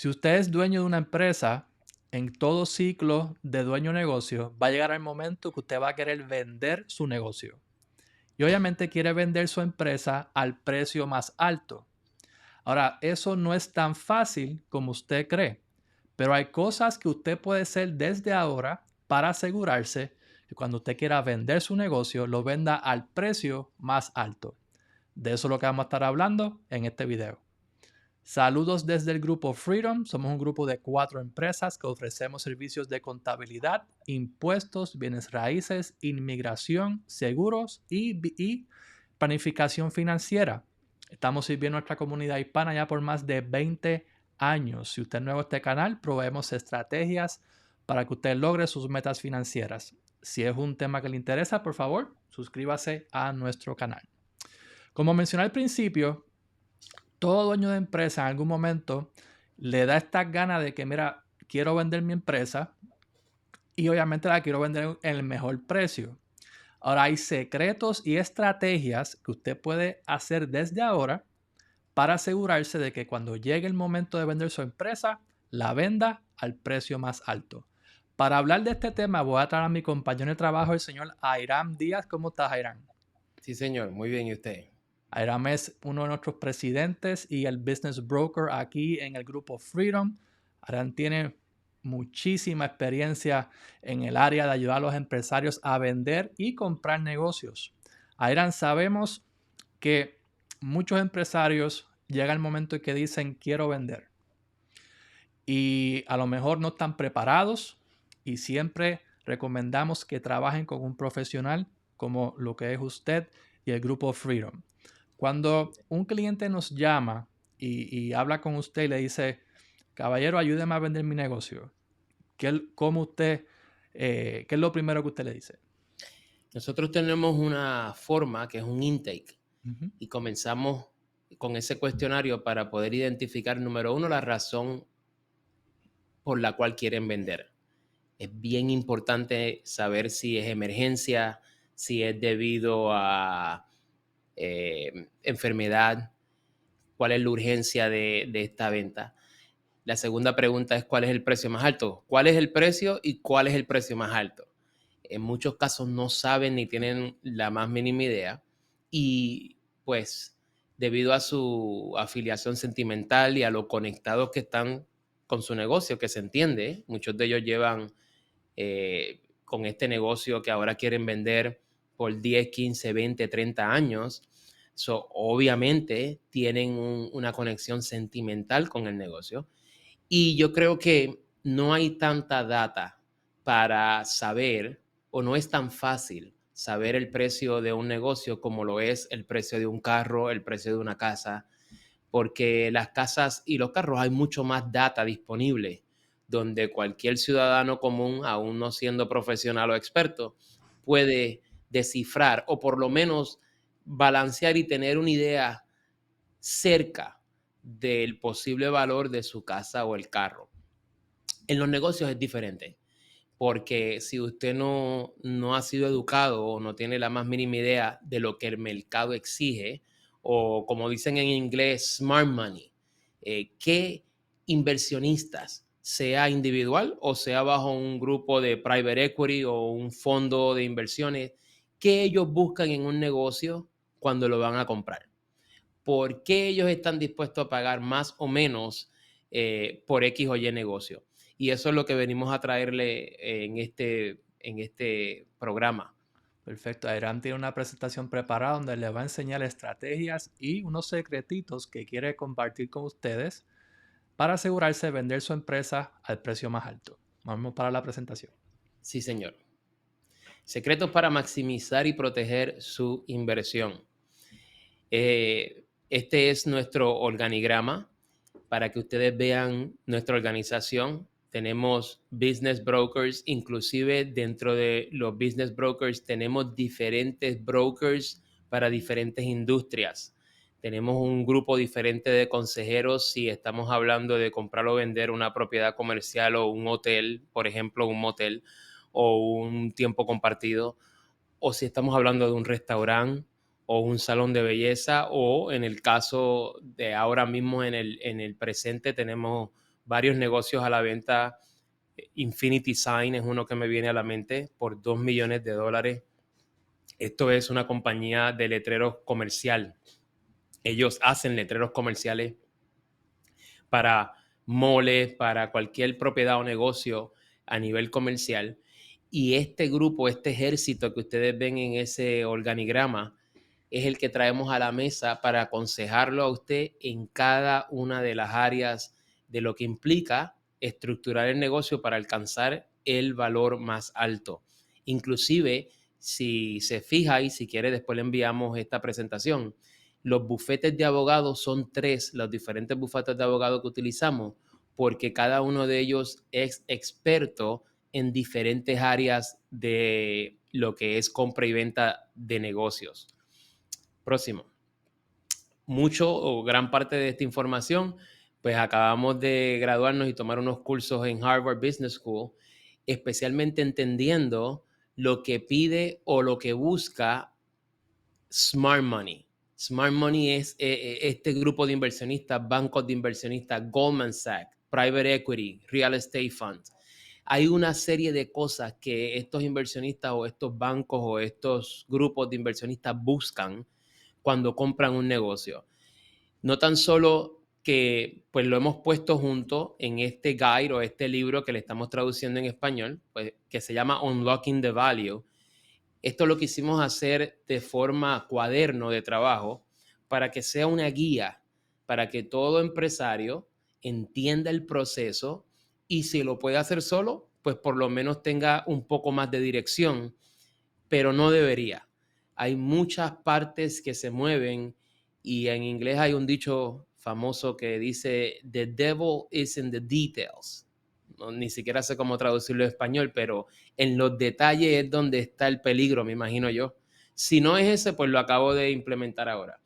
Si usted es dueño de una empresa, en todo ciclo de dueño de negocio, va a llegar el momento que usted va a querer vender su negocio. Y obviamente quiere vender su empresa al precio más alto. Ahora, eso no es tan fácil como usted cree, pero hay cosas que usted puede hacer desde ahora para asegurarse que cuando usted quiera vender su negocio, lo venda al precio más alto. De eso es lo que vamos a estar hablando en este video. Saludos desde el grupo Freedom. Somos un grupo de 4 empresas que ofrecemos servicios de contabilidad, impuestos, bienes raíces, inmigración, seguros y planificación financiera. Estamos sirviendo a nuestra comunidad hispana ya por más de 20 años. Si usted es nuevo a este canal, proveemos estrategias para que usted logre sus metas financieras. Si es un tema que le interesa, por favor, suscríbase a nuestro canal. Como mencioné al principio, todo dueño de empresa en algún momento le da estas ganas de que, mira, quiero vender mi empresa y obviamente la quiero vender en el mejor precio. Ahora hay secretos y estrategias que usted puede hacer desde ahora para asegurarse de que cuando llegue el momento de vender su empresa, la venda al precio más alto. Para hablar de este tema, voy a traer a mi compañero de trabajo, el señor Airam Díaz. ¿Cómo estás, Airam? Sí, señor, muy bien, ¿y usted? Airam es uno de nuestros presidentes y el business broker aquí en el grupo Freedom. Airam tiene muchísima experiencia en el área de ayudar a los empresarios a vender y comprar negocios. Airam, sabemos que muchos empresarios llega el momento en que dicen quiero vender y a lo mejor no están preparados y siempre recomendamos que trabajen con un profesional como lo que es usted y el grupo Freedom. Cuando un cliente nos llama y habla con usted y le dice, caballero, ayúdeme a vender mi negocio, ¿cómo usted, qué es lo primero que usted le dice? Nosotros tenemos una forma que es un intake Ujú. y comenzamos con ese cuestionario para poder identificar, número uno, la razón por la cual quieren vender. Es bien importante saber si es emergencia, si es debido a enfermedad, cuál es la urgencia de esta venta. La segunda pregunta es cuál es el precio más alto. ¿Cuál es el precio y cuál es el precio más alto? En muchos casos no saben ni tienen la más mínima idea y pues debido a su afiliación sentimental y a lo conectados que están con su negocio, que se entiende, muchos de ellos llevan con este negocio que ahora quieren vender por 10, 15, 20, 30 años. So, obviamente tienen una conexión sentimental con el negocio y yo creo que no hay tanta data para saber, o no es tan fácil saber el precio de un negocio como lo es el precio de un carro, el precio de una casa, porque las casas y los carros hay mucho más data disponible, donde cualquier ciudadano común, aún no siendo profesional o experto, puede descifrar o por lo menos balancear y tener una idea cerca del posible valor de su casa o el carro. En los negocios es diferente, porque si usted no ha sido educado o no tiene la más mínima idea de lo que el mercado exige, o como dicen en inglés, smart money, ¿qué inversionistas, sea individual o sea bajo un grupo de private equity o un fondo de inversiones, qué ellos buscan en un negocio cuando lo van a comprar? ¿Por qué ellos están dispuestos a pagar más o menos por X o Y negocio? Y eso es lo que venimos a traerle en este programa. Perfecto. Airam tiene una presentación preparada donde le va a enseñar estrategias y unos secretitos que quiere compartir con ustedes para asegurarse de vender su empresa al precio más alto. Vamos para la presentación. Sí, señor. Secretos para maximizar y proteger su inversión. Este es nuestro organigrama para que ustedes vean nuestra organización. Tenemos business brokers, inclusive dentro de los business brokers tenemos diferentes brokers para diferentes industrias. Tenemos un grupo diferente de consejeros si estamos hablando de comprar o vender una propiedad comercial o un hotel, por ejemplo, un motel o un tiempo compartido, o si estamos hablando de un restaurante o un salón de belleza, o en el caso de ahora mismo en el presente tenemos varios negocios a la venta. Infinity Sign es uno que me viene a la mente por $2 millones. Esto es una compañía de letreros comercial. Ellos hacen letreros comerciales para moles, para cualquier propiedad o negocio a nivel comercial. Y este grupo, este ejército que ustedes ven en ese organigrama, es el que traemos a la mesa para aconsejarlo a usted en cada una de las áreas de lo que implica estructurar el negocio para alcanzar el valor más alto. Inclusive, si se fija y si quiere, después le enviamos esta presentación. Los bufetes de abogados son 3, los diferentes bufetes de abogados que utilizamos, porque cada uno de ellos es experto en diferentes áreas de lo que es compra y venta de negocios. Próximo. Mucho o gran parte de esta información, pues acabamos de graduarnos y tomar unos cursos en Harvard Business School, especialmente entendiendo lo que pide o lo que busca Smart Money. Smart Money es este grupo de inversionistas, bancos de inversionistas, Goldman Sachs, Private Equity, Real Estate Funds. Hay una serie de cosas que estos inversionistas o estos bancos o estos grupos de inversionistas buscan cuando compran un negocio. No tan solo que pues lo hemos puesto junto en este guide o este libro que le estamos traduciendo en español, pues, que se llama Unlocking the Value. Esto lo quisimos hacer de forma cuaderno de trabajo para que sea una guía, para que todo empresario entienda el proceso y si lo puede hacer solo, pues por lo menos tenga un poco más de dirección, pero no debería. Hay muchas partes que se mueven y en inglés hay un dicho famoso que dice The devil is in the details. No, ni siquiera sé cómo traducirlo en español, pero en los detalles es donde está el peligro, me imagino yo. Si no es ese, pues lo acabo de implementar ahora.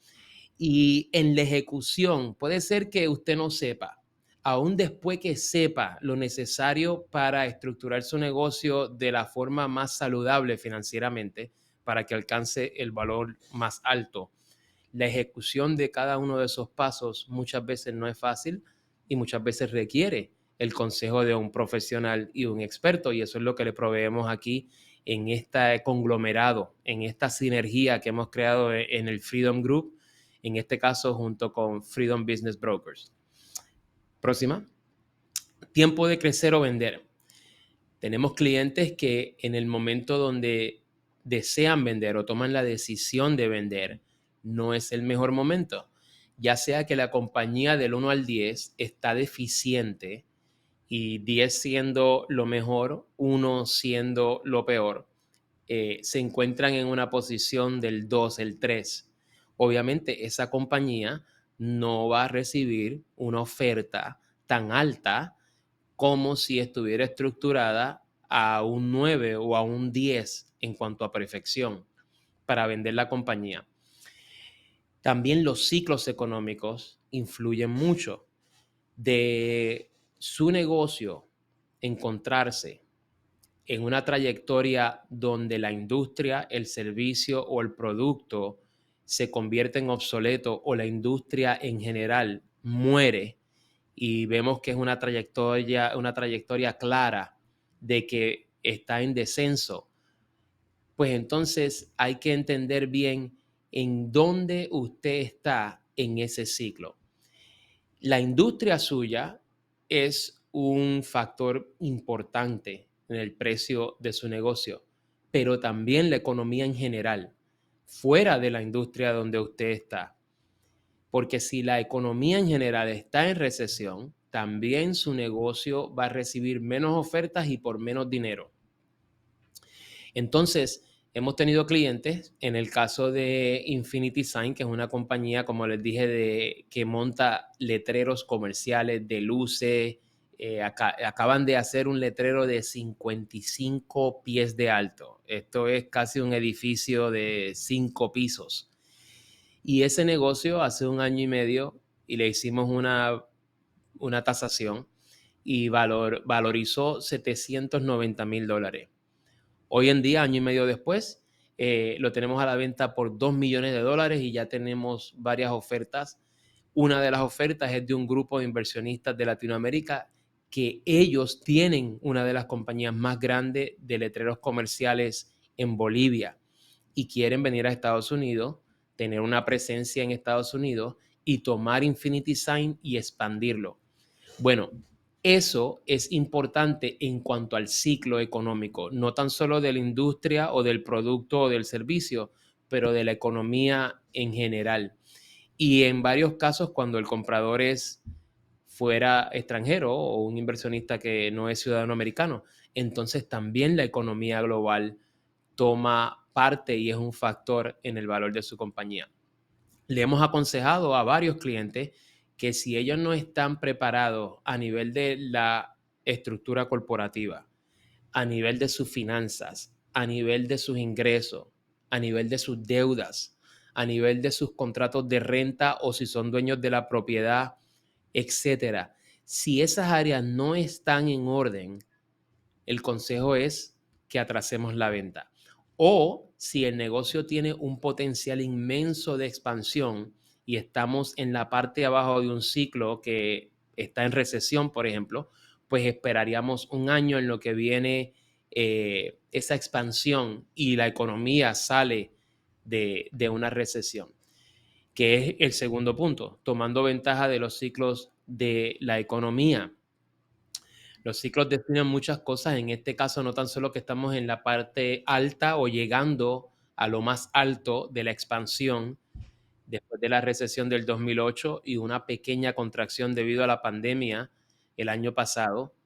Y en la ejecución, puede ser que usted no sepa, aún después que sepa lo necesario para estructurar su negocio de la forma más saludable financieramente, para que alcance el valor más alto. La ejecución de cada uno de esos pasos muchas veces no es fácil y muchas veces requiere el consejo de un profesional y un experto, y eso es lo que le proveemos aquí en este conglomerado, en esta sinergia que hemos creado en el Freedom Group, en este caso junto con Freedom Business Brokers. Próxima. Tiempo de crecer o vender. Tenemos clientes que en el momento donde desean vender o toman la decisión de vender, no es el mejor momento. Ya sea que la compañía del 1 al 10 está deficiente y 10 siendo lo mejor, 1 siendo lo peor, se encuentran en una posición del 2, el 3. Obviamente esa compañía no va a recibir una oferta tan alta como si estuviera estructurada a un 9 o a un 10 en cuanto a perfección para vender la compañía. También los ciclos económicos influyen mucho. De su negocio encontrarse en una trayectoria donde la industria, el servicio o el producto se convierte en obsoleto o la industria en general muere, y vemos que es una trayectoria clara de que está en descenso, pues entonces hay que entender bien en dónde usted está en ese ciclo. La industria suya es un factor importante en el precio de su negocio, pero también la economía en general, fuera de la industria donde usted está. Porque si la economía en general está en recesión, también su negocio va a recibir menos ofertas y por menos dinero. Entonces, hemos tenido clientes, en el caso de Infinity Sign, que es una compañía, como les dije, que monta letreros comerciales de luces. Acaban de hacer un letrero de 55 pies de alto. Esto es casi un edificio de 5 pisos. Y ese negocio hace 1 año y medio y le hicimos una tasación y valorizó $790,000. Hoy en día, año y medio después, lo tenemos a la venta por $2 millones y ya tenemos varias ofertas. Una de las ofertas es de un grupo de inversionistas de Latinoamérica que ellos tienen una de las compañías más grandes de letreros comerciales en Bolivia y quieren venir a Estados Unidos, tener una presencia en Estados Unidos y tomar Infinity Sign y expandirlo. Bueno, eso es importante en cuanto al ciclo económico, no tan solo de la industria o del producto o del servicio, pero de la economía en general. Y en varios casos, cuando el comprador es fuera extranjero o un inversionista que no es ciudadano americano, entonces también la economía global toma parte y es un factor en el valor de su compañía. Le hemos aconsejado a varios clientes que si ellos no están preparados a nivel de la estructura corporativa, a nivel de sus finanzas, a nivel de sus ingresos, a nivel de sus deudas, a nivel de sus contratos de renta o si son dueños de la propiedad, etcétera. Si esas áreas no están en orden, el consejo es que atrasemos la venta. O si el negocio tiene un potencial inmenso de expansión y estamos en la parte de abajo de un ciclo que está en recesión, por ejemplo, pues esperaríamos un año en lo que viene esa expansión y la economía sale de una recesión, que es el segundo punto, tomando ventaja de los ciclos de la economía. Los ciclos definen muchas cosas, en este caso no tan solo que estamos en la parte alta o llegando a lo más alto de la expansión después de la recesión del 2008 y una pequeña contracción debido a la pandemia el año pasado.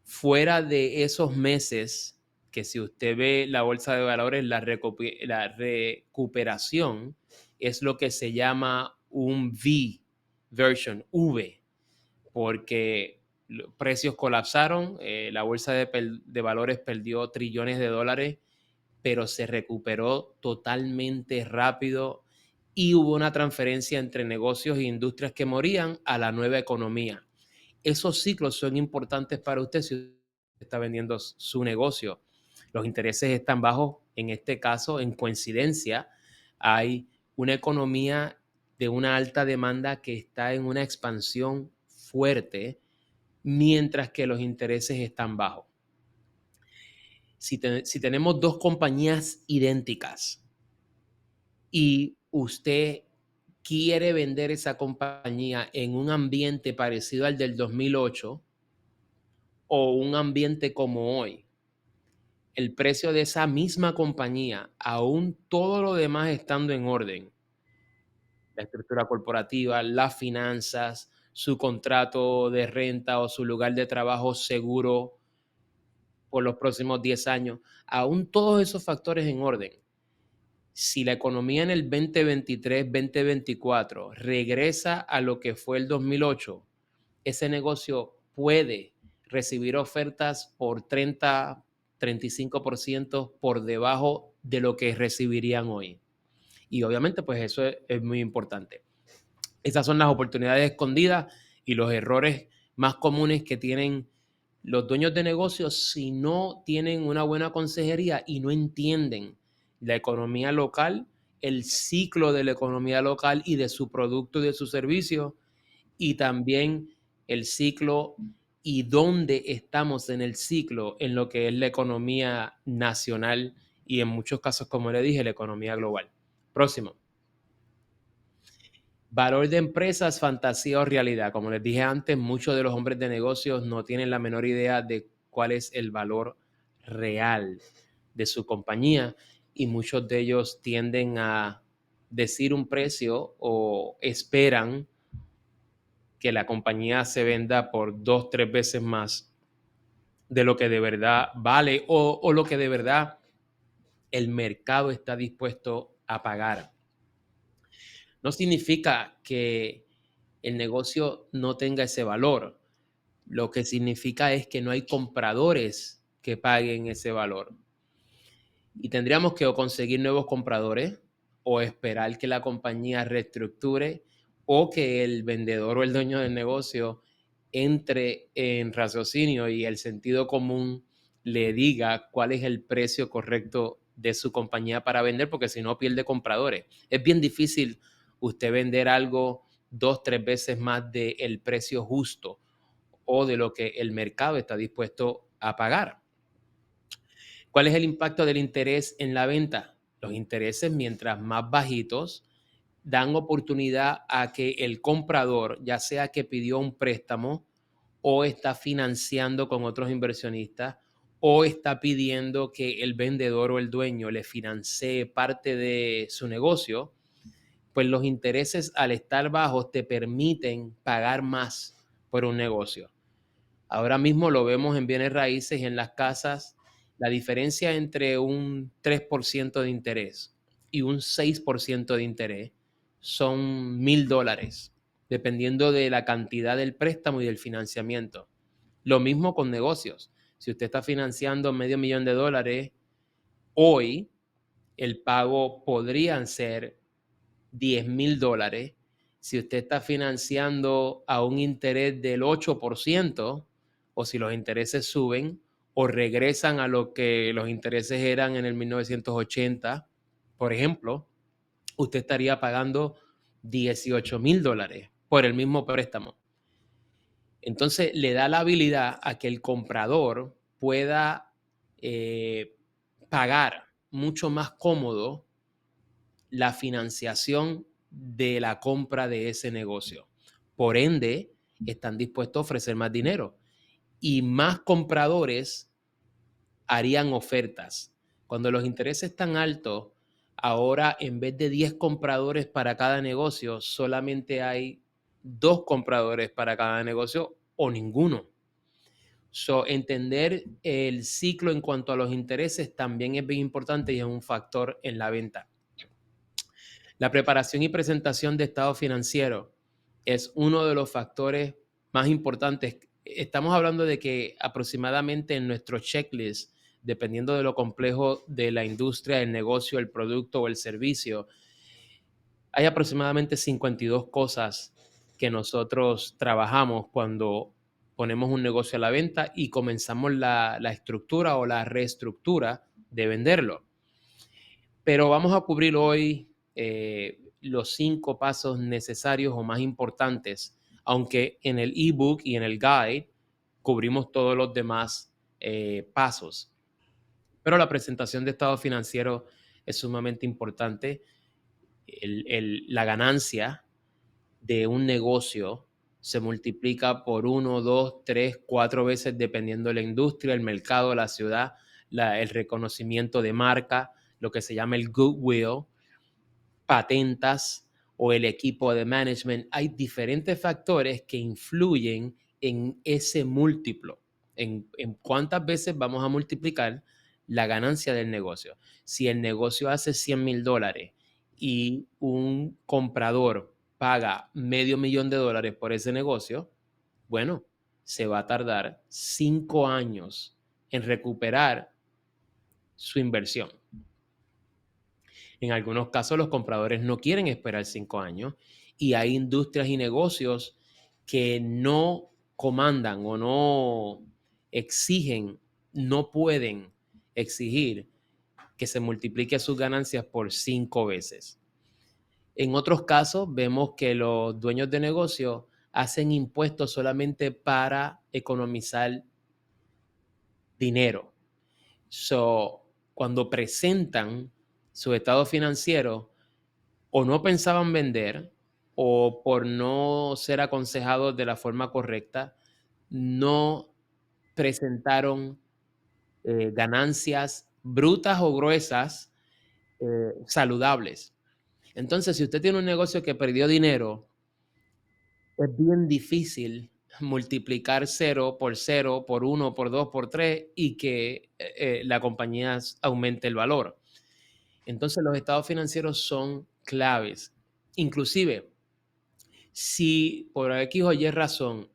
Fuera de esos meses, que si usted ve la bolsa de valores, la recuperación es lo que se llama un V version, V, porque los precios colapsaron, la bolsa de valores perdió trillones de dólares, pero se recuperó totalmente rápido y hubo una transferencia entre negocios e industrias que morían a la nueva economía. Esos ciclos son importantes para usted si está vendiendo su negocio. Los intereses están bajos, en este caso, en coincidencia, hay una economía de una alta demanda que está en una expansión fuerte, mientras que los intereses están bajos. Si tenemos dos compañías idénticas y usted quiere vender esa compañía en un ambiente parecido al del 2008 o un ambiente como hoy, el precio de esa misma compañía, aún todo lo demás estando en orden, la estructura corporativa, las finanzas, su contrato de renta o su lugar de trabajo seguro por los próximos 10 años, aún todos esos factores en orden. Si la economía en el 2023-2024 regresa a lo que fue el 2008, ese negocio puede recibir ofertas por 30-35% por debajo de lo que recibirían hoy. Y obviamente, pues eso es muy importante. Esas son las oportunidades escondidas y los errores más comunes que tienen los dueños de negocios si no tienen una buena consejería y no entienden la economía local, el ciclo de la economía local y de su producto y de su servicio, y también el ciclo y dónde estamos en el ciclo en lo que es la economía nacional y en muchos casos, como le dije, la economía global. Próximo. Valor de empresas, fantasía o realidad. Como les dije antes, muchos de los hombres de negocios no tienen la menor idea de cuál es el valor real de su compañía y muchos de ellos tienden a decir un precio o esperan que la compañía se venda por 2, 3 veces más de lo que de verdad vale o lo que de verdad el mercado está dispuesto a pagar. No significa que el negocio no tenga ese valor. Lo que significa es que no hay compradores que paguen ese valor. Y tendríamos que o conseguir nuevos compradores o esperar que la compañía reestructure o que el vendedor o el dueño del negocio entre en raciocinio y el sentido común le diga cuál es el precio correcto de su compañía para vender, porque si no pierde compradores. Es bien difícil usted vender algo 2, 3 veces más del precio justo o de lo que el mercado está dispuesto a pagar. ¿Cuál es el impacto del interés en la venta? Los intereses, mientras más bajitos, dan oportunidad a que el comprador, ya sea que pidió un préstamo o está financiando con otros inversionistas o está pidiendo que el vendedor o el dueño le financie parte de su negocio, pues los intereses al estar bajos te permiten pagar más por un negocio. Ahora mismo lo vemos en bienes raíces y en las casas. La diferencia entre un 3% de interés y un 6% de interés son $1,000, dependiendo de la cantidad del préstamo y del financiamiento. Lo mismo con negocios. Si usted está financiando $500,000 hoy, el pago podrían ser $10,000. Si usted está financiando a un interés del 8%, o si los intereses suben o regresan a lo que los intereses eran en el 1980, por ejemplo, usted estaría pagando $18,000 por el mismo préstamo. Entonces le da la habilidad a que el comprador pueda pagar mucho más cómodo la financiación de la compra de ese negocio. Por ende, están dispuestos a ofrecer más dinero y más compradores harían ofertas. Cuando los intereses están altos, ahora en vez de 10 compradores para cada negocio, solamente hay 2 compradores para cada negocio o ninguno. Entender el ciclo en cuanto a los intereses también es bien importante y es un factor en la venta. La preparación y presentación de estado financiero es uno de los factores más importantes. Estamos hablando de que aproximadamente en nuestro checklist, dependiendo de lo complejo de la industria, el negocio, el producto o el servicio, hay aproximadamente 52 cosas que nosotros trabajamos cuando ponemos un negocio a la venta y comenzamos la estructura o la reestructura de venderlo. Pero vamos a cubrir hoy los 5 pasos necesarios o más importantes, aunque en el ebook y en el guide cubrimos todos los demás pasos. Pero la presentación de estado financiero es sumamente importante. La ganancia de un negocio se multiplica por 1, 2, 3, 4 veces dependiendo de la industria, el mercado, la ciudad, el reconocimiento de marca, lo que se llama el goodwill, patentas o el equipo de management. Hay diferentes factores que influyen en ese múltiplo, en cuántas veces vamos a multiplicar la ganancia del negocio. Si el negocio hace $100,000 y un comprador paga $500,000 por ese negocio, bueno, se va a tardar 5 años en recuperar su inversión. En algunos casos los compradores no quieren esperar 5 años y hay industrias y negocios que no comandan o no exigen, no pueden exigir que se multiplique sus ganancias por 5 veces. En otros casos vemos que los dueños de negocio hacen impuestos solamente para economizar dinero. Cuando presentan su estado financiero, o no pensaban vender, o por no ser aconsejados de la forma correcta, no presentaron ganancias brutas o gruesas saludables. Entonces, si usted tiene un negocio que perdió dinero, es bien difícil multiplicar 0 por 1, por 2, por 3 y que la compañía aumente el valor. Entonces, los estados financieros son claves. Inclusive, si por X o Y razón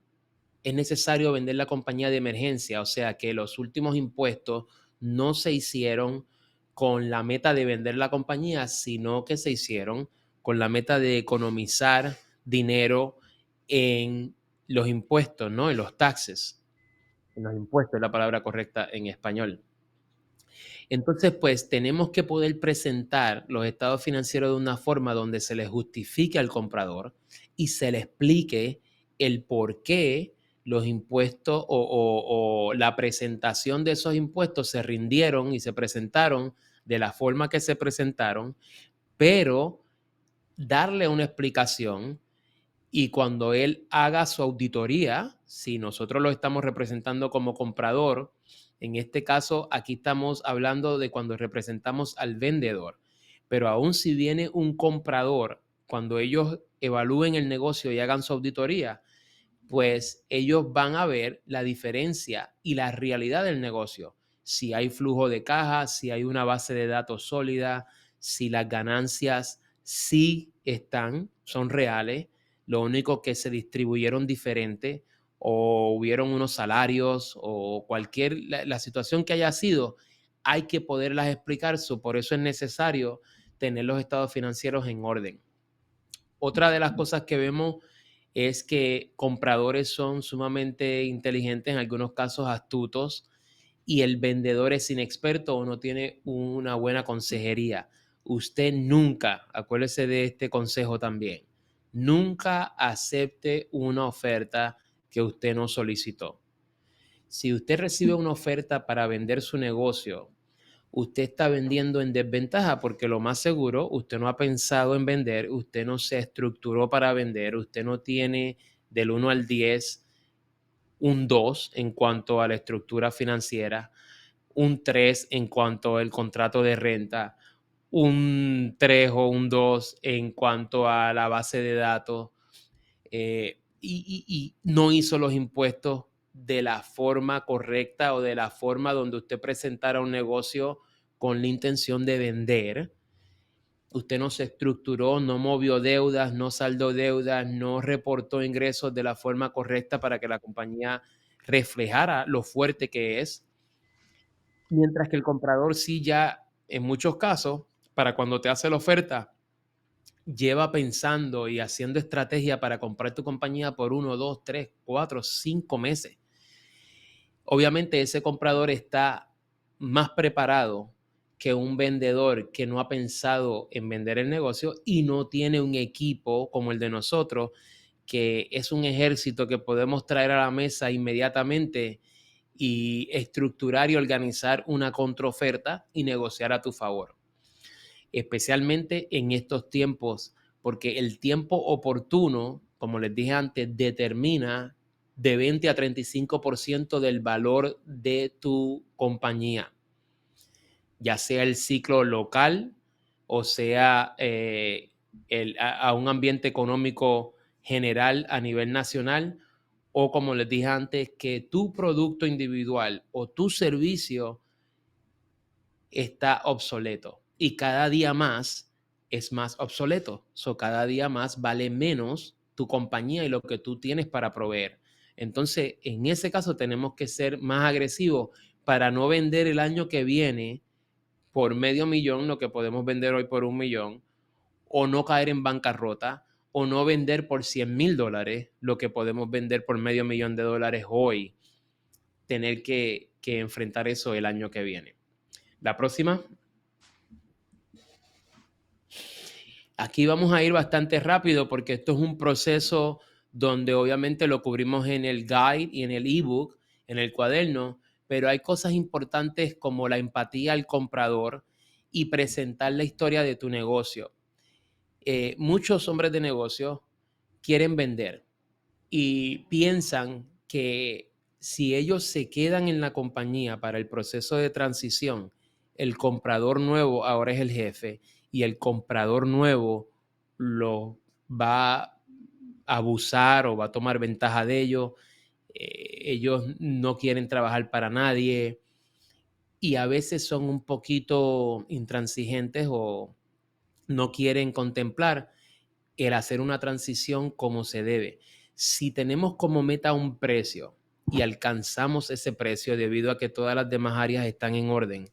es necesario vender la compañía de emergencia, o sea que los últimos impuestos no se hicieron con la meta de vender la compañía, sino que se hicieron con la meta de economizar dinero en los impuestos, ¿no? En los taxes. En los impuestos es la palabra correcta en español. Entonces, pues tenemos que poder presentar los estados financieros de una forma donde se le justifique al comprador y se le explique el por qué los impuestos o la presentación de esos impuestos se rindieron y se presentaron de la forma que se presentaron, pero darle una explicación y cuando él haga su auditoría, si nosotros lo estamos representando como comprador, en este caso aquí estamos hablando de cuando representamos al vendedor, pero aún si viene un comprador, cuando ellos evalúen el negocio y hagan su auditoría, pues ellos van a ver la diferencia y la realidad del negocio. Si hay flujo de caja, si hay una base de datos sólida, si las ganancias sí están, son reales, lo único que se distribuyeron diferente o hubieron unos salarios o cualquier, la situación que haya sido, hay que poderlas explicar. Por eso es necesario tener los estados financieros en orden. Otra de las cosas que vemos es que compradores son sumamente inteligentes, en algunos casos astutos, y el vendedor es inexperto o no tiene una buena consejería. Usted nunca, acuérdese de este consejo también, nunca acepte una oferta que usted no solicitó. Si usted recibe una oferta para vender su negocio, usted está vendiendo en desventaja porque lo más seguro, usted no ha pensado en vender, usted no se estructuró para vender, usted no tiene del 1 al 10 un 2 en cuanto a la estructura financiera, un 3 en cuanto al contrato de renta, un 3 o un 2 en cuanto a la base de datos, y no hizo los impuestos de la forma correcta o de la forma donde usted presentara un negocio con la intención de vender. Usted no se estructuró, no movió deudas, no saldó deudas, no reportó ingresos de la forma correcta para que la compañía reflejara lo fuerte que es. Mientras que el comprador sí ya, en muchos casos, para cuando te hace la oferta, lleva pensando y haciendo estrategia para comprar tu compañía por 1, 2, 3, 4, 5 meses. Obviamente ese comprador está más preparado que un vendedor que no ha pensado en vender el negocio y no tiene un equipo como el de nosotros, que es un ejército que podemos traer a la mesa inmediatamente y estructurar y organizar una contraoferta y negociar a tu favor. Especialmente en estos tiempos, porque el tiempo oportuno, como les dije antes, determina de 20 a 35% del valor de tu compañía, ya sea el ciclo local o sea a un ambiente económico general a nivel nacional, o como les dije antes, que tu producto individual o tu servicio está obsoleto y cada día más es más obsoleto. Cada día más vale menos tu compañía y lo que tú tienes para proveer. Entonces, en ese caso tenemos que ser más agresivos para no vender el año que viene por $500,000 lo que podemos vender hoy por $1,000,000, o no caer en bancarrota, o no vender por $100,000 lo que podemos vender por $500,000 hoy. Tener que enfrentar eso el año que viene. La próxima. Aquí vamos a ir bastante rápido porque esto es un proceso donde obviamente lo cubrimos en el guide y en el ebook, en el cuaderno, pero hay cosas importantes como la empatía al comprador y presentar la historia de tu negocio. Muchos hombres de negocio quieren vender y piensan que si ellos se quedan en la compañía para el proceso de transición, el comprador nuevo ahora es el jefe y el comprador nuevo lo va a abusar o va a tomar ventaja de ellos. Ellos no quieren trabajar para nadie y a veces son un poquito intransigentes o no quieren contemplar el hacer una transición como se debe. Si tenemos como meta un precio y alcanzamos ese precio debido a que todas las demás áreas están en orden,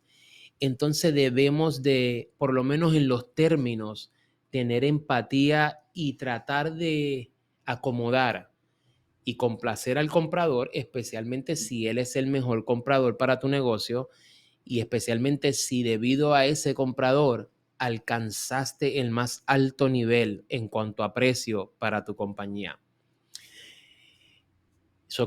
entonces debemos de, por lo menos en los términos, tener empatía y tratar de acomodar y complacer al comprador, especialmente si él es el mejor comprador para tu negocio y especialmente si debido a ese comprador alcanzaste el más alto nivel en cuanto a precio para tu compañía.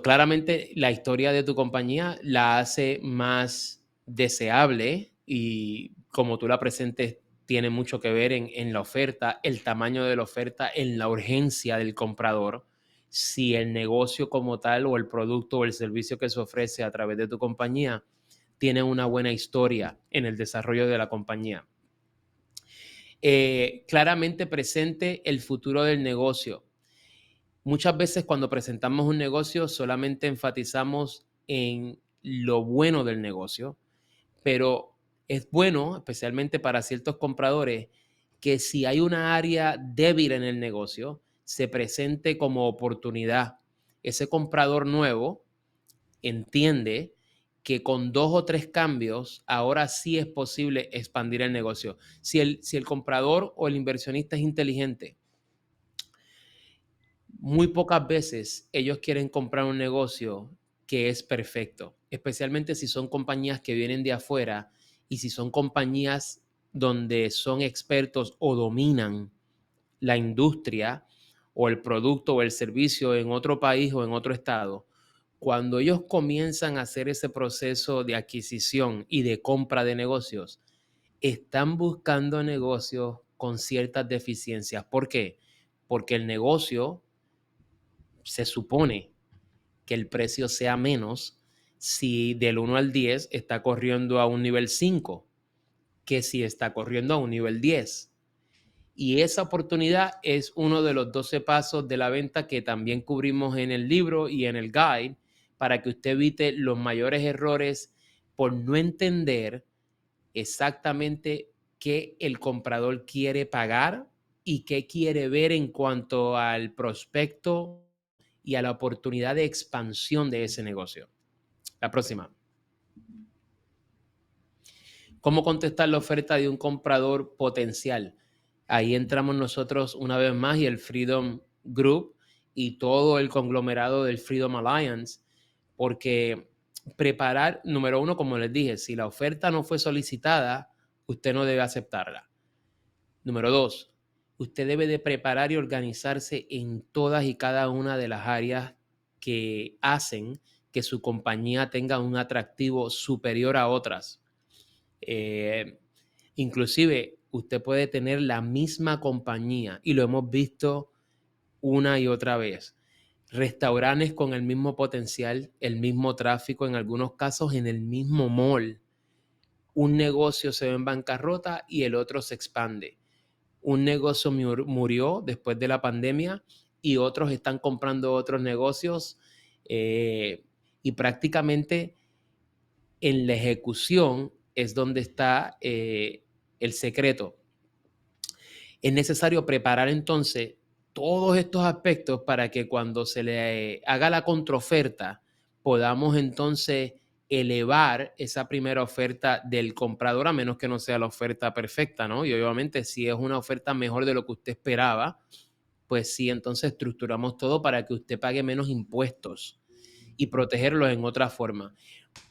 Claramente la historia de tu compañía la hace más deseable y como tú la presentes tiene mucho que ver en la oferta, el tamaño de la oferta, en la urgencia del comprador. Si el negocio como tal o el producto o el servicio que se ofrece a través de tu compañía tiene una buena historia en el desarrollo de la compañía. Claramente presente el futuro del negocio. Muchas veces cuando presentamos un negocio solamente enfatizamos en lo bueno del negocio, pero es bueno, especialmente para ciertos compradores, que si hay una área débil en el negocio, se presente como oportunidad. Ese comprador nuevo entiende que con 2 o 3 cambios, ahora sí es posible expandir el negocio. Si el comprador o el inversionista es inteligente, muy pocas veces ellos quieren comprar un negocio que es perfecto, especialmente si son compañías que vienen de afuera y si son compañías donde son expertos o dominan la industria o el producto o el servicio en otro país o en otro estado. Cuando ellos comienzan a hacer ese proceso de adquisición y de compra de negocios, están buscando negocios con ciertas deficiencias. ¿Por qué? Porque el negocio se supone que el precio sea menos si del 1 al 10 está corriendo a un nivel 5 que si está corriendo a un nivel 10. Y esa oportunidad es uno de los 12 pasos de la venta que también cubrimos en el libro y en el guide para que usted evite los mayores errores por no entender exactamente qué el comprador quiere pagar y qué quiere ver en cuanto al prospecto y a la oportunidad de expansión de ese negocio. La próxima. ¿Cómo contestar la oferta de un comprador potencial? Ahí entramos nosotros una vez más y el Freedom Group y todo el conglomerado del Freedom Alliance, porque preparar, número uno, como les dije, si la oferta no fue solicitada, usted no debe aceptarla. Número dos, usted debe de preparar y organizarse en todas y cada una de las áreas que hacen que su compañía tenga un atractivo superior a otras. Eh, Inclusive, usted puede tener la misma compañía y lo hemos visto una y otra vez. Restaurantes con el mismo potencial, el mismo tráfico, en algunos casos en el mismo mall. Un negocio se ve en bancarrota y el otro se expande. Un negocio murió después de la pandemia y otros están comprando otros negocios y prácticamente en la ejecución es donde está el secreto. Es necesario preparar entonces todos estos aspectos para que cuando se le haga la contraoferta podamos entonces elevar esa primera oferta del comprador, a menos que no sea la oferta perfecta, ¿no? Y obviamente si es una oferta mejor de lo que usted esperaba, pues sí, entonces estructuramos todo para que usted pague menos impuestos y protegerlos en otra forma.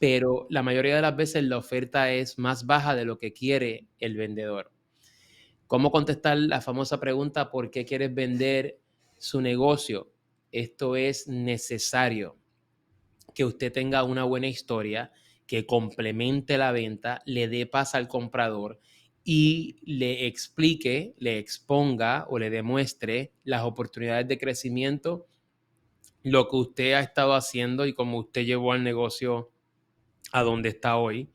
Pero la mayoría de las veces la oferta es más baja de lo que quiere el vendedor. ¿Cómo contestar la famosa pregunta por qué quieres vender su negocio? Esto es necesario que usted tenga una buena historia que complemente la venta, le dé paz al comprador y le explique, le exponga o le demuestre las oportunidades de crecimiento, lo que usted ha estado haciendo y cómo usted llevó al negocio a donde está hoy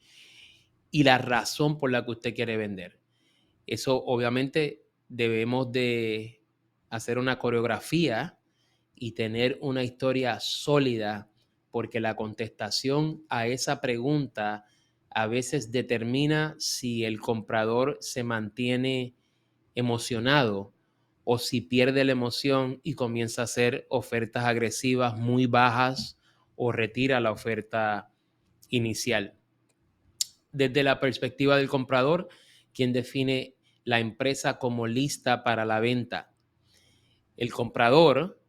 y la razón por la que usted quiere vender. Eso obviamente debemos de hacer una coreografía y tener una historia sólida, porque la contestación a esa pregunta a veces determina si el comprador se mantiene emocionado o si pierde la emoción y comienza a hacer ofertas agresivas muy bajas o retira la oferta inicial. Desde la perspectiva del comprador, quien define la empresa como lista para la venta. El comprador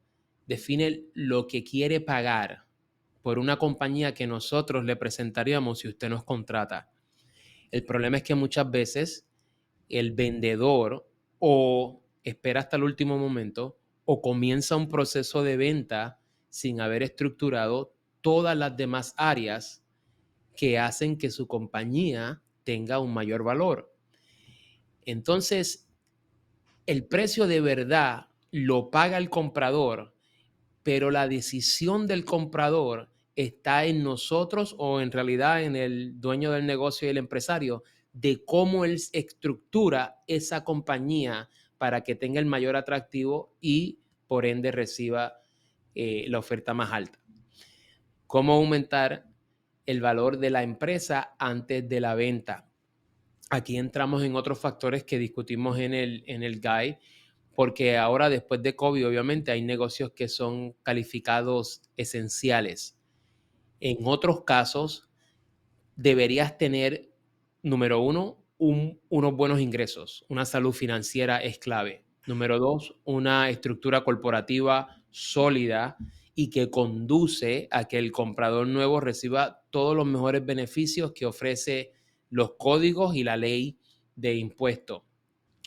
define lo que quiere pagar por una compañía que nosotros le presentaríamos si usted nos contrata. El problema es que muchas veces el vendedor o espera hasta el último momento o comienza un proceso de venta sin haber estructurado todas las demás áreas que hacen que su compañía tenga un mayor valor. Entonces, el precio de verdad lo paga el comprador, pero la decisión del comprador está en nosotros, o en realidad en el dueño del negocio y el empresario, de cómo él estructura esa compañía para que tenga el mayor atractivo y por ende reciba la oferta más alta. Cómo aumentar el valor de la empresa antes de la venta. Aquí entramos en otros factores que discutimos en el guide, porque ahora, después de COVID, obviamente hay negocios que son calificados esenciales. En otros casos, deberías tener, número uno, unos buenos ingresos. Una salud financiera es clave. Número dos, una estructura corporativa sólida y que conduce a que el comprador nuevo reciba todos los mejores beneficios que ofrece los códigos y la ley de impuestos.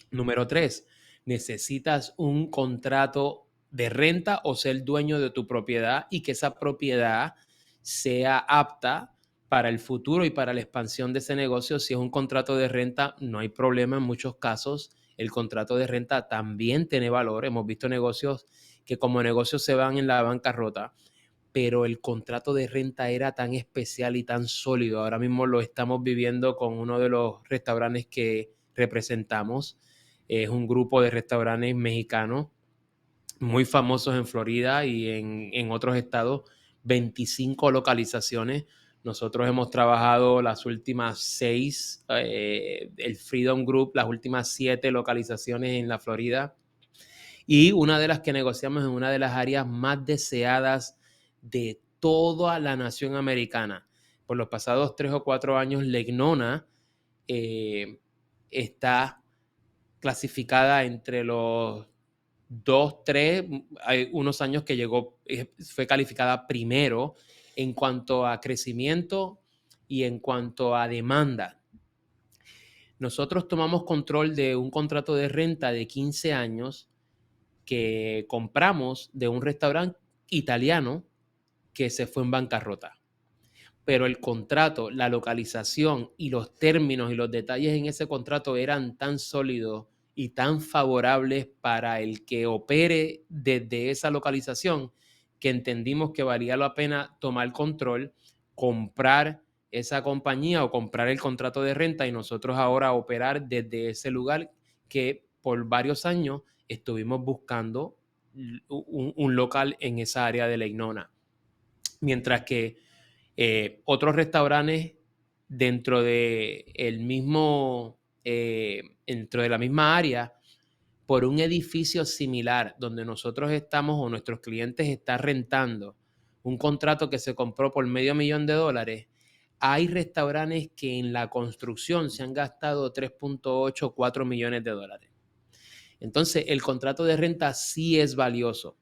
Número tres, necesitas un contrato de renta o ser dueño de tu propiedad y que esa propiedad sea apta para el futuro y para la expansión de ese negocio. Si es un contrato de renta, no hay problema en muchos casos. El contrato de renta también tiene valor. Hemos visto negocios que como negocios se van en la bancarrota, pero el contrato de renta era tan especial y tan sólido. Ahora mismo lo estamos viviendo con uno de los restaurantes que representamos. Es un grupo de restaurantes mexicanos muy famosos en Florida y en otros estados, 25 localizaciones. Nosotros hemos trabajado las últimas 6, el Freedom Group, las últimas 7 localizaciones en la Florida. Y una de las que negociamos en una de las áreas más deseadas de toda la nación americana. Por los pasados 3 o 4 años, Legnona está clasificada entre los 2, 3, hay unos años que llegó, fue calificada primero en cuanto a crecimiento y en cuanto a demanda. Nosotros tomamos control de un contrato de renta de 15 años que compramos de un restaurante italiano que se fue en bancarrota. Pero el contrato, la localización y los términos y los detalles en ese contrato eran tan sólidos y tan favorables para el que opere desde esa localización que entendimos que valía la pena tomar control, comprar esa compañía o comprar el contrato de renta y nosotros ahora operar desde ese lugar que por varios años estuvimos buscando un local en esa área de Legnona. Mientras que otros restaurantes dentro de el mismo, dentro de la misma área, por un edificio similar donde nosotros estamos o nuestros clientes están rentando un contrato que se compró por $500,000, hay restaurantes que en la construcción se han gastado 3.8, 4 millones de dólares. Entonces, el contrato de renta sí es valioso.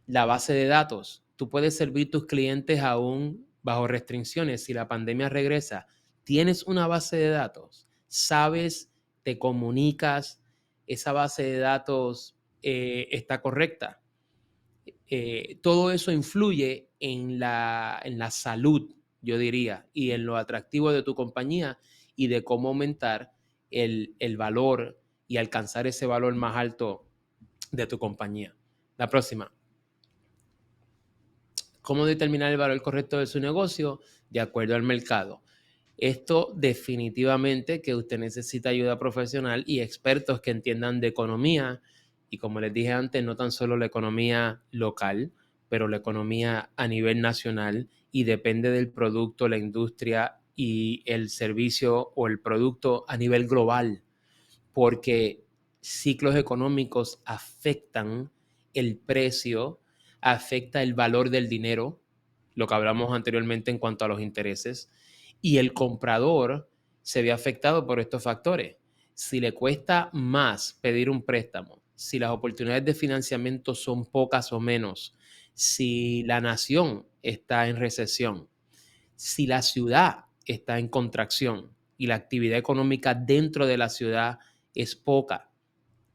La base de datos, tú puedes servir tus clientes aún bajo restricciones. Si la pandemia regresa, tienes una base de datos, sabes, te comunicas, esa base de datos está correcta. Todo eso influye en la salud, yo diría, y en lo atractivo de tu compañía y de cómo aumentar el valor y alcanzar ese valor más alto de tu compañía. La próxima. ¿Cómo determinar el valor correcto de su negocio? De acuerdo al mercado. Esto definitivamente que usted necesita ayuda profesional y expertos que entiendan de economía y, como les dije antes, no tan solo la economía local, pero la economía a nivel nacional, y depende del producto, la industria y el servicio o el producto a nivel global, porque ciclos económicos afectan el precio, afecta el valor del dinero, lo que hablamos anteriormente en cuanto a los intereses, y el comprador se ve afectado por estos factores. Si le cuesta más pedir un préstamo, si las oportunidades de financiamiento son pocas o menos, si la nación está en recesión, si la ciudad está en contracción y la actividad económica dentro de la ciudad es poca,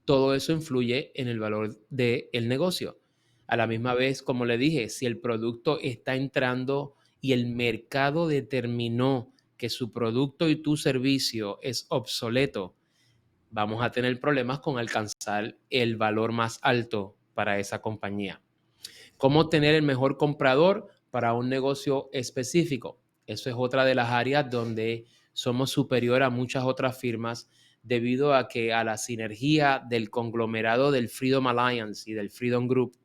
todo eso influye en el valor del negocio. A la misma vez, como le dije, si el producto está entrando y el mercado determinó que su producto y tu servicio es obsoleto, vamos a tener problemas con alcanzar el valor más alto para esa compañía. ¿Cómo tener el mejor comprador para un negocio específico? Eso es otra de las áreas donde somos superior a muchas otras firmas debido a que a la sinergia del conglomerado del Freedom Alliance y del Freedom Group.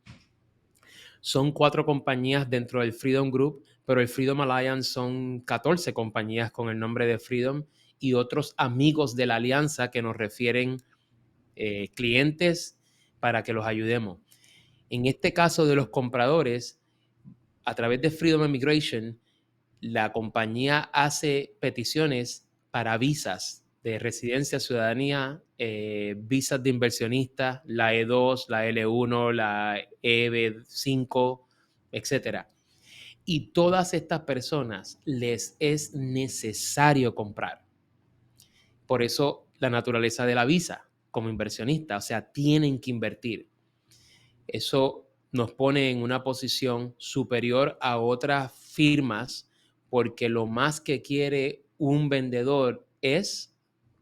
Son 4 compañías dentro del Freedom Group, pero el Freedom Alliance son 14 compañías con el nombre de Freedom y otros amigos de la alianza que nos refieren clientes para que los ayudemos. En este caso de los compradores, a través de Freedom Immigration, la compañía hace peticiones para visas de residencia, ciudadanía, visas de inversionista, la E2, la L1, la EB5, etcétera. Y todas estas personas les es necesario comprar. Por eso la naturaleza de la visa como inversionista, o sea, tienen que invertir. Eso nos pone en una posición superior a otras firmas porque lo más que quiere un vendedor es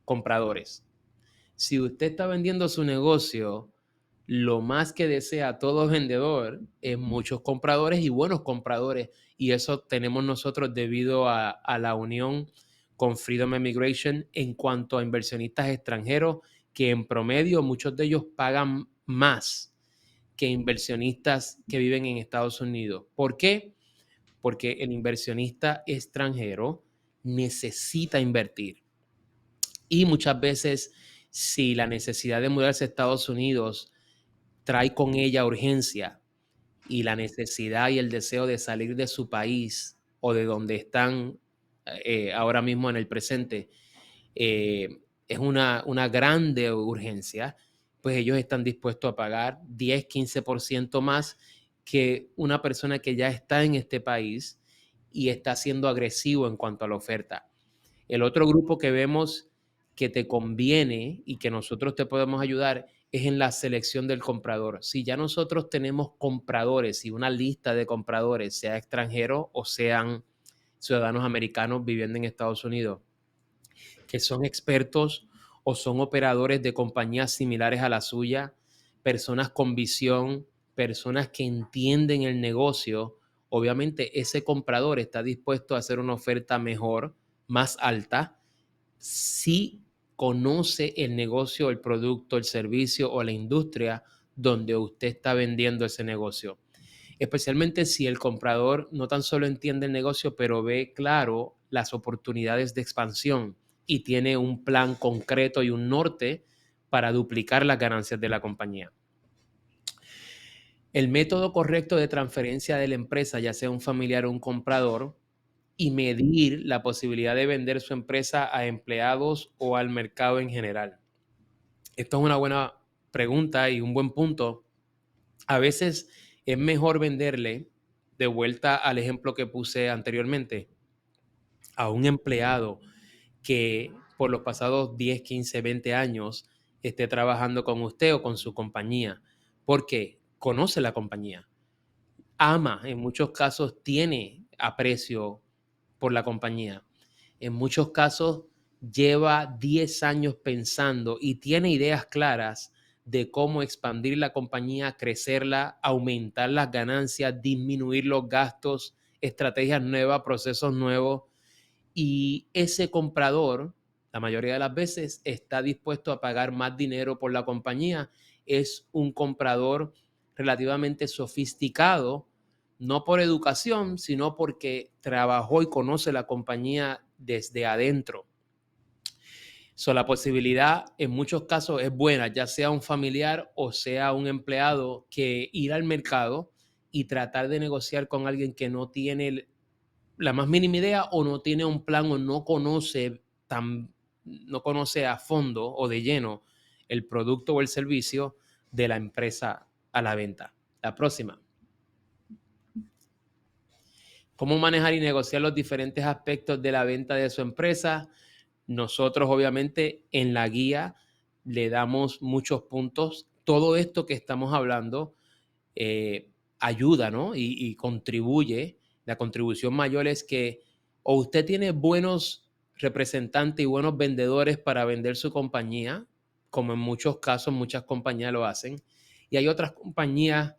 compradores. Si usted está vendiendo su negocio, lo más que desea todo vendedor es muchos compradores y buenos compradores. Y eso tenemos nosotros debido a la unión con Freedom Immigration en cuanto a inversionistas extranjeros, que en promedio muchos de ellos pagan más que inversionistas que viven en Estados Unidos. ¿Por qué? Porque el inversionista extranjero necesita invertir. Y muchas veces, si la necesidad de mudarse a Estados Unidos trae con ella urgencia y la necesidad y el deseo de salir de su país o de donde están ahora mismo en el presente, es una grande urgencia, pues ellos están dispuestos a pagar 10-15% más que una persona que ya está en este país y está siendo agresivo en cuanto a la oferta. El otro grupo que vemos que te conviene y que nosotros te podemos ayudar es en la selección del comprador. Si ya nosotros tenemos compradores y una lista de compradores, sea extranjeros o sean ciudadanos americanos viviendo en Estados Unidos, que son expertos o son operadores de compañías similares a la suya, personas con visión, personas que entienden el negocio, obviamente ese comprador está dispuesto a hacer una oferta mejor, más alta, si conoce el negocio, el producto, el servicio o la industria donde usted está vendiendo ese negocio. Especialmente si el comprador no tan solo entiende el negocio, pero ve claro las oportunidades de expansión y tiene un plan concreto y un norte para duplicar las ganancias de la compañía. El método correcto de transferencia de la empresa, ya sea un familiar o un comprador, y medir la posibilidad de vender su empresa a empleados o al mercado en general. Esto es una buena pregunta y un buen punto. A veces es mejor venderle, de vuelta al ejemplo que puse anteriormente, a un empleado que por los pasados 10, 15, 20 años esté trabajando con usted o con su compañía, porque conoce la compañía, ama, en muchos casos tiene aprecio por la compañía. En muchos casos lleva 10 años pensando y tiene ideas claras de cómo expandir la compañía, crecerla, aumentar las ganancias, disminuir los gastos, estrategias nuevas, procesos nuevos. Y ese comprador, la mayoría de las veces, está dispuesto a pagar más dinero por la compañía. Es un comprador relativamente sofisticado, no por educación, sino porque trabajó y conoce la compañía desde adentro. La posibilidad en muchos casos es buena, ya sea un familiar o sea un empleado, que ir al mercado y tratar de negociar con alguien que no tiene la más mínima idea o no tiene un plan o no conoce a fondo o de lleno el producto o el servicio de la empresa a la venta. La próxima. ¿Cómo manejar y negociar los diferentes aspectos de la venta de su empresa? Nosotros, obviamente, en la guía le damos muchos puntos. Todo esto que estamos hablando ayuda, ¿no? Y contribuye. La contribución mayor es que o usted tiene buenos representantes y buenos vendedores para vender su compañía, como en muchos casos muchas compañías lo hacen, y hay otras compañías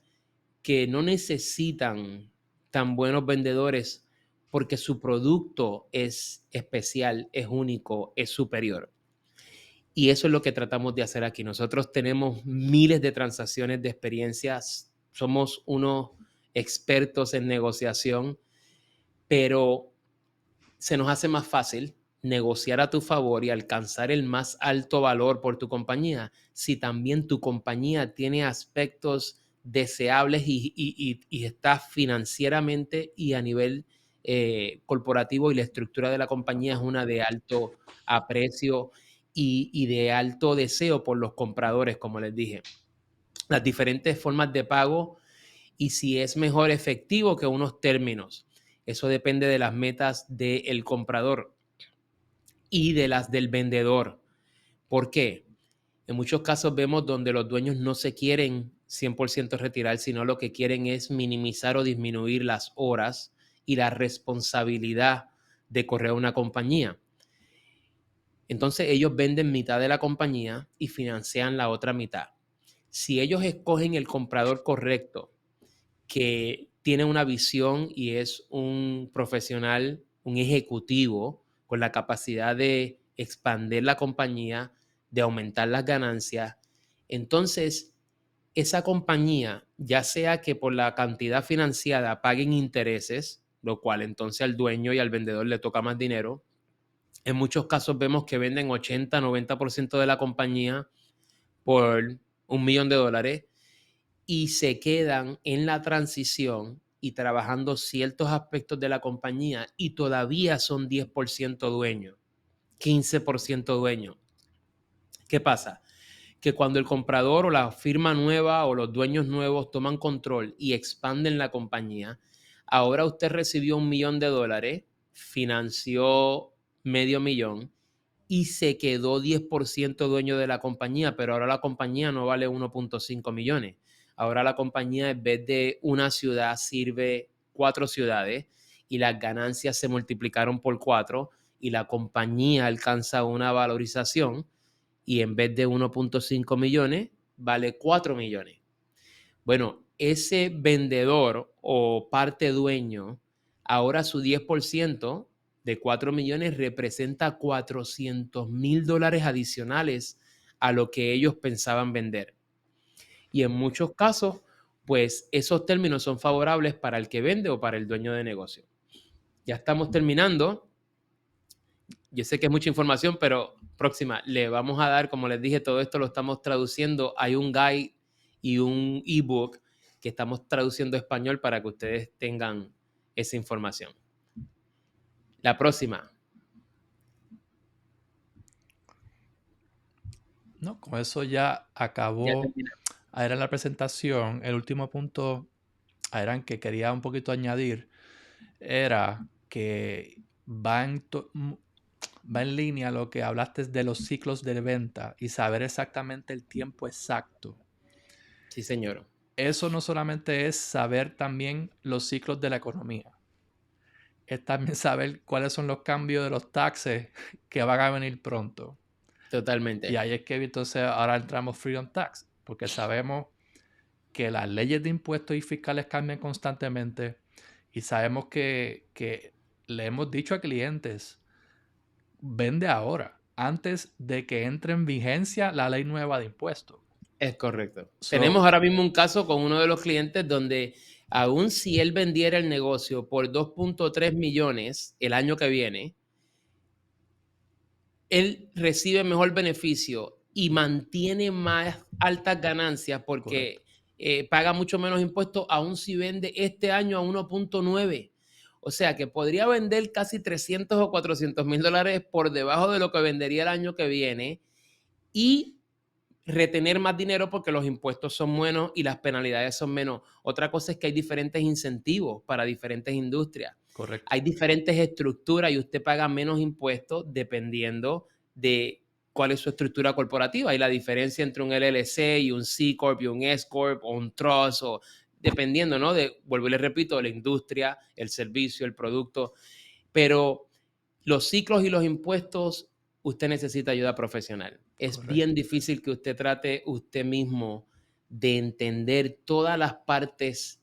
que no necesitan tan buenos vendedores porque su producto es especial, es único, es superior. Y eso es lo que tratamos de hacer aquí. Nosotros tenemos miles de transacciones de experiencias, somos unos expertos en negociación, pero se nos hace más fácil negociar a tu favor y alcanzar el más alto valor por tu compañía si también tu compañía tiene aspectos deseables y está financieramente y a nivel corporativo, y la estructura de la compañía es una de alto aprecio y de alto deseo por los compradores, como les dije. Las diferentes formas de pago y si es mejor efectivo que unos términos. Eso depende de las metas del comprador y de las del vendedor. ¿Por qué? En muchos casos vemos donde los dueños no se quieren 100% retirar, sino lo que quieren es minimizar o disminuir las horas y la responsabilidad de correr una compañía. Entonces ellos venden mitad de la compañía y financian la otra mitad. Si ellos escogen el comprador correcto, que tiene una visión y es un profesional, un ejecutivo con la capacidad de expandir la compañía, de aumentar las ganancias, entonces esa compañía, ya sea que por la cantidad financiada paguen intereses, lo cual entonces al dueño y al vendedor le toca más dinero. En muchos casos vemos que venden 80-90% de la compañía por $1 millón y se quedan en la transición y trabajando ciertos aspectos de la compañía y todavía son 10% dueños, 15% dueños. ¿Qué pasa? Que cuando el comprador o la firma nueva o los dueños nuevos toman control y expanden la compañía, ahora usted recibió $1 millón, financió $500,000 y se quedó 10% dueño de la compañía, pero ahora la compañía no vale 1.5 millones. Ahora la compañía en vez de una ciudad sirve 4 ciudades y las ganancias se multiplicaron por 4 y la compañía alcanza una valorización y en vez de 1.5 millones vale 4 millones. Bueno, ese vendedor o parte dueño, ahora su 10% de 4 millones representa $400,000 adicionales a lo que ellos pensaban vender. Y en muchos casos, pues esos términos son favorables para el que vende o para el dueño de negocio. Ya estamos terminando. Yo sé que es mucha información, pero próxima, le vamos a dar, como les dije, todo esto lo estamos traduciendo. Hay un guide y un ebook que estamos traduciendo a español para que ustedes tengan esa información. La próxima. No, con eso ya Ya acabó. termina. Era la presentación. El último punto, Ayrán, que quería un poquito añadir, era que va en línea lo que hablaste de los ciclos de venta y saber exactamente el tiempo exacto. Sí, señor. Eso no solamente es saber también los ciclos de la economía, es también saber cuáles son los cambios de los taxes que van a venir pronto. Y Totalmente. ahí es que entonces ahora entramos Freedom Tax, porque sabemos que las leyes de impuestos y fiscales cambian constantemente y sabemos que le hemos dicho a clientes, vende ahora, antes de que entre en vigencia la ley nueva de impuestos. Es correcto. Tenemos So, ahora mismo un caso con uno de los clientes donde aun si él vendiera el negocio por 2.3 millones el año que viene, él recibe mejor beneficio y mantiene más altas ganancias correcto. porque paga mucho menos impuestos, aun si vende este año a 1.9. O sea que podría vender casi 300 o 400 mil dólares por debajo de lo que vendería el año que viene y retener más dinero porque los impuestos son menos y las penalidades son menos. Otra cosa es que hay diferentes incentivos para diferentes industrias. Correcto. Hay diferentes estructuras y usted paga menos impuestos dependiendo de cuál es su estructura corporativa. Y la diferencia entre un LLC y un C Corp y un S Corp o un Trust dependiendo, ¿no? Vuelvo y le repito, la industria, el servicio, el producto, pero los ciclos y los impuestos, usted necesita ayuda profesional. Es bien Correcto. difícil que usted trate usted mismo de entender todas las partes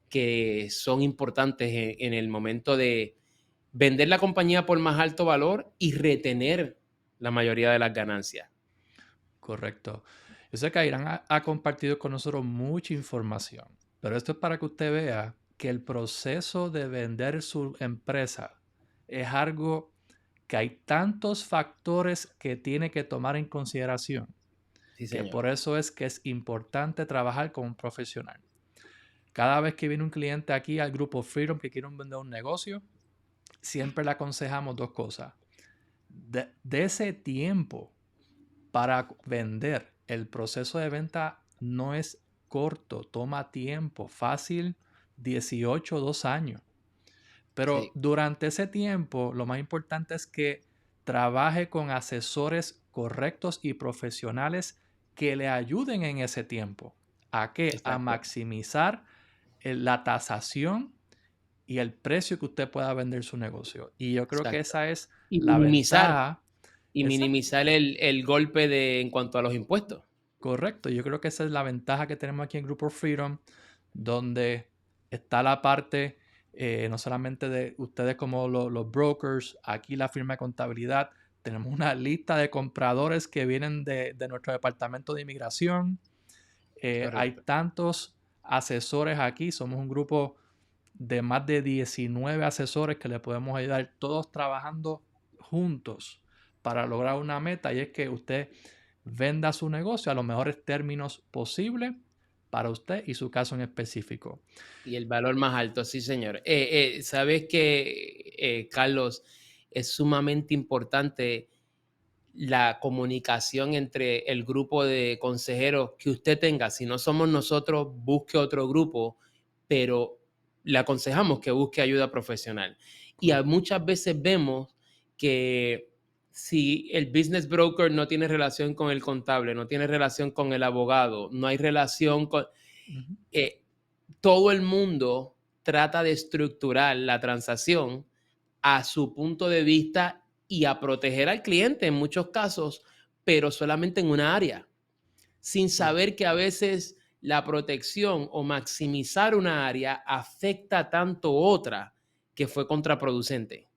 que son importantes en el momento de vender la compañía por más alto valor y retener la mayoría de las ganancias. Correcto. Yo sé que Irán ha compartido con nosotros mucha información, pero esto es para que usted vea que el proceso de vender su empresa es algo que hay tantos factores que tiene que tomar en consideración, Sí, que señor. por eso es que es importante trabajar con un profesional. Cada vez que viene un cliente aquí al grupo Freedom que quiere vender un negocio, siempre le aconsejamos dos cosas. De ese tiempo para vender. El proceso de venta no es corto, toma tiempo, fácil, 18 2 años. Pero Sí, durante ese tiempo, lo más importante es que trabaje con asesores correctos y profesionales que le ayuden en ese tiempo. ¿A qué? A exacto, maximizar la tasación y el precio que usted pueda vender su negocio. Y yo creo que exacto. esa es Y la minimizar, ventaja. y Exacto. minimizar el golpe en cuanto a los impuestos. Correcto, yo creo que esa es la ventaja que tenemos aquí en Grupo Freedom, donde está la parte no solamente de ustedes como los brokers, aquí la firma de contabilidad, tenemos una lista de compradores que vienen de nuestro departamento de inmigración. Hay Correcto. tantos asesores aquí, somos un grupo de más de 19 asesores que le podemos ayudar, todos trabajando juntos para lograr una meta, y es que usted venda su negocio a los mejores términos posibles para usted y su caso en específico. Y el valor más alto, sí, señor. Sabes que, Carlos, es sumamente importante la comunicación entre el grupo de consejeros que usted tenga. Si no somos nosotros, busque otro grupo, pero le aconsejamos que busque ayuda profesional. Y muchas veces vemos que si el business broker no tiene relación con el contable, no tiene relación con el abogado, no hay relación con... Ujú. eh, todo el mundo trata de estructurar la transacción a su punto de vista y a proteger al cliente en muchos casos, pero solamente en una área, sin saber que a veces la protección o maximizar una área afecta tanto otra que fue contraproducente.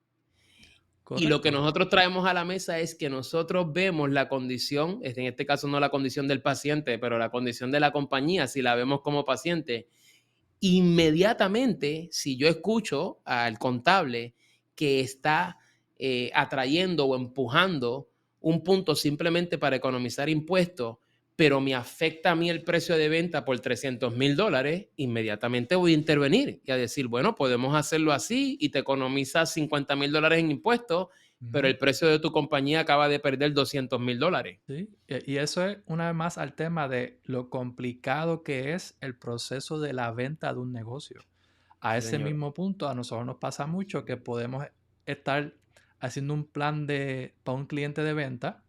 Y lo que Correcto, nosotros traemos a la mesa es que nosotros vemos la condición, en este caso no la condición del paciente, pero la condición de la compañía, si la vemos como paciente, inmediatamente, si yo escucho al contable que está atrayendo o empujando un punto simplemente para economizar impuestos, pero me afecta a mí el precio de venta por $300,000, inmediatamente voy a intervenir y a decir, bueno, podemos hacerlo así y te economizas $50,000 en impuestos, pero ujú, el precio de tu compañía acaba de perder $200,000. sí. Y eso es una vez más al tema de lo complicado que es el proceso de la venta de un negocio. A Sí, ese señor. mismo punto, a nosotros nos pasa mucho que podemos estar haciendo un plan para un cliente de venta.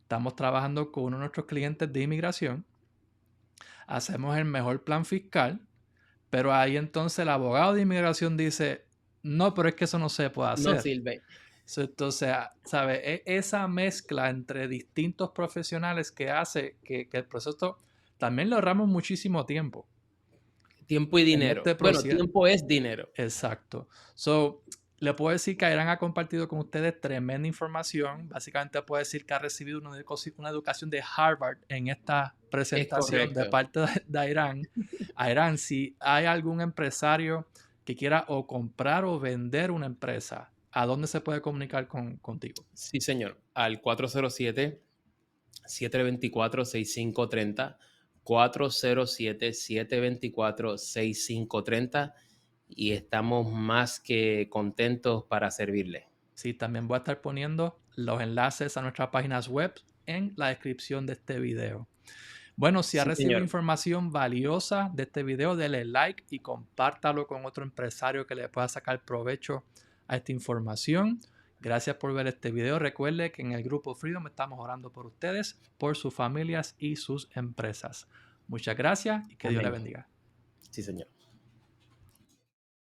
Estamos trabajando con uno de nuestros clientes de inmigración, hacemos el mejor plan fiscal, pero ahí entonces el abogado de inmigración dice, no, pero es que eso no se puede No hacer. sirve. Entonces, ¿sabe? Esa mezcla entre distintos profesionales que hace que el proceso también le ahorramos muchísimo tiempo Tiempo y en dinero. este Bueno, proceso. tiempo es dinero. Exacto. Le puedo decir que Irán ha compartido con ustedes tremenda información. Básicamente puedo decir que ha recibido una educación de Harvard en esta Es presentación de correcto. parte de Irán. A Irán, si hay algún empresario que quiera o comprar o vender una empresa, ¿a dónde se puede comunicar contigo? Sí, señor. Al 407-724-6530. 407-724-6530. Y estamos más que contentos para servirle. Sí, también voy a estar poniendo los enlaces a nuestras páginas web en la descripción de este video. Bueno, si ha Sí, recibido señor. información valiosa de este video, dele like y compártalo con otro empresario que le pueda sacar provecho a esta información. Gracias por ver este video. Recuerde que en el grupo Freedom estamos orando por ustedes, por sus familias y sus empresas. Muchas gracias y que Dios le Amén. bendiga. Sí, señor.